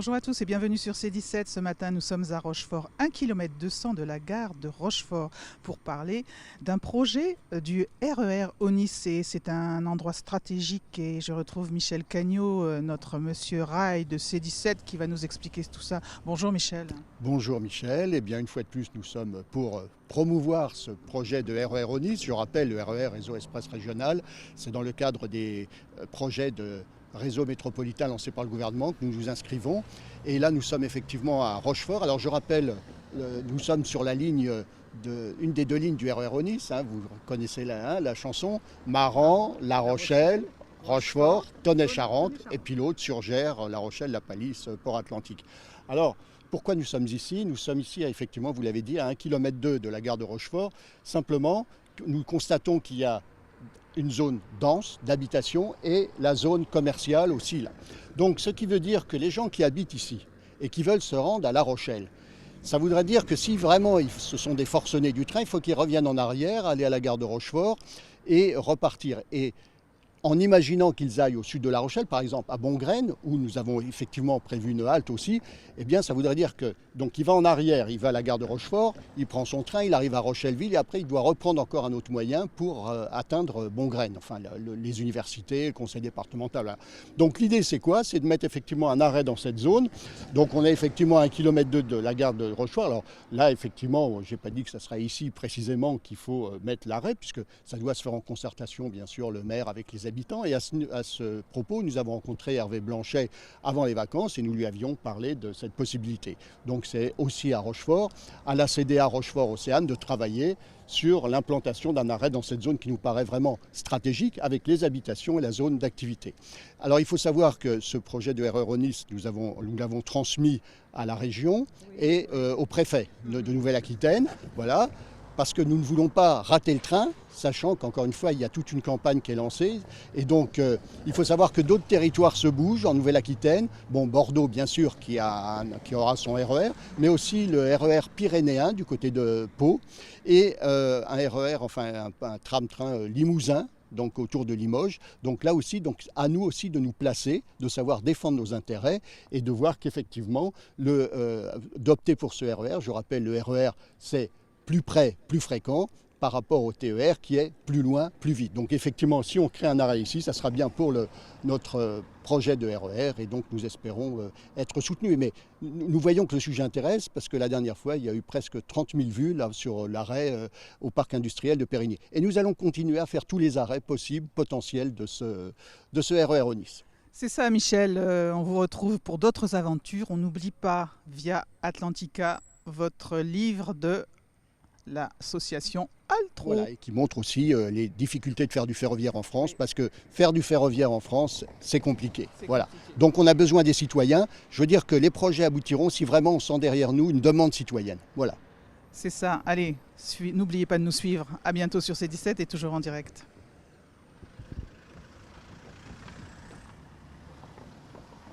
Bonjour à tous et bienvenue sur C17. Ce matin, nous sommes à Rochefort, 1 km 200 de la gare de Rochefort, pour parler d'un projet du RER Onicé. C'est un endroit stratégique et je retrouve Michel Cagnot, notre monsieur Rail de C17, qui va nous expliquer tout ça. Bonjour Michel. Bonjour Michel, eh bien une fois de plus nous sommes pour promouvoir ce projet de RER Onis. Je rappelle, le RER Réseau Express Régional, c'est dans le cadre des projets de réseau métropolitain lancé par le gouvernement que nous nous inscrivons. Et là nous sommes effectivement à Rochefort. Alors je rappelle, nous sommes sur la ligne une des deux lignes du RER Onis, vous connaissez la chanson, Maran, La Rochelle, Rochefort, Tonnay-Charente, et puis l'autre Surgères, La Rochelle, La Palisse, Port-Atlantique. Alors, pourquoi nous sommes ici? Nous sommes ici, effectivement, vous l'avez dit, à 1,2 km de la gare de Rochefort. Simplement, nous constatons qu'il y a une zone dense d'habitation et la zone commerciale aussi là. Donc, ce qui veut dire que les gens qui habitent ici et qui veulent se rendre à La Rochelle, ça voudrait dire que si vraiment ce sont des forcenés du train, il faut qu'ils reviennent en arrière, aller à la gare de Rochefort et repartir. Et en imaginant qu'ils aillent au sud de La Rochelle, par exemple à Bongraine, où nous avons effectivement prévu une halte aussi, eh bien ça voudrait dire que donc il va en arrière, il va à la gare de Rochefort, il prend son train, il arrive à Rochelleville et après il doit reprendre encore un autre moyen pour atteindre Bongraine, enfin les universités, le conseil départemental. Voilà. Donc l'idée c'est quoi? C'est de mettre effectivement un arrêt dans cette zone. Donc on est effectivement à 1,2 km de la gare de Rochefort. Alors là effectivement, je n'ai pas dit que ça sera ici précisément qu'il faut mettre l'arrêt, puisque ça doit se faire en concertation bien sûr le maire avec les habitants. Et à ce propos, nous avons rencontré Hervé Blanchet avant les vacances et nous lui avions parlé de cette possibilité. Donc c'est aussi à Rochefort, à la CDA Rochefort-Océane, de travailler sur l'implantation d'un arrêt dans cette zone qui nous paraît vraiment stratégique avec les habitations et la zone d'activité. Alors il faut savoir que ce projet de RER Onis, nous l'avons transmis à la région et au préfet de Nouvelle-Aquitaine. Voilà. Parce que nous ne voulons pas rater le train, sachant qu'encore une fois, il y a toute une campagne qui est lancée. Et donc, il faut savoir que d'autres territoires se bougent en Nouvelle-Aquitaine. Bon, Bordeaux, bien sûr, qui aura son RER, mais aussi le RER pyrénéen du côté de Pau, et un RER, enfin un tram-train limousin, donc autour de Limoges. Donc là aussi, donc à nous aussi de nous placer, de savoir défendre nos intérêts et de voir qu'effectivement, d'opter pour ce RER. Je rappelle, le RER, c'est plus près, plus fréquent par rapport au TER qui est plus loin, plus vite. Donc effectivement, si on crée un arrêt ici, ça sera bien pour notre projet de RER et donc nous espérons être soutenus. Mais nous voyons que le sujet intéresse parce que la dernière fois, il y a eu presque 30 000 vues là, sur l'arrêt au parc industriel de Périgny. Et nous allons continuer à faire tous les arrêts possibles, potentiels de ce RER Onis. C'est ça Michel, on vous retrouve pour d'autres aventures. On n'oublie pas, via Atlantica, votre livre de l'association Altro. Voilà, et qui montre aussi les difficultés de faire du ferroviaire en France, parce que faire du ferroviaire en France, c'est compliqué. Voilà. Donc on a besoin des citoyens. Je veux dire que les projets aboutiront si vraiment on sent derrière nous une demande citoyenne. Voilà. C'est ça. Allez, n'oubliez pas de nous suivre. À bientôt sur C17 et toujours en direct.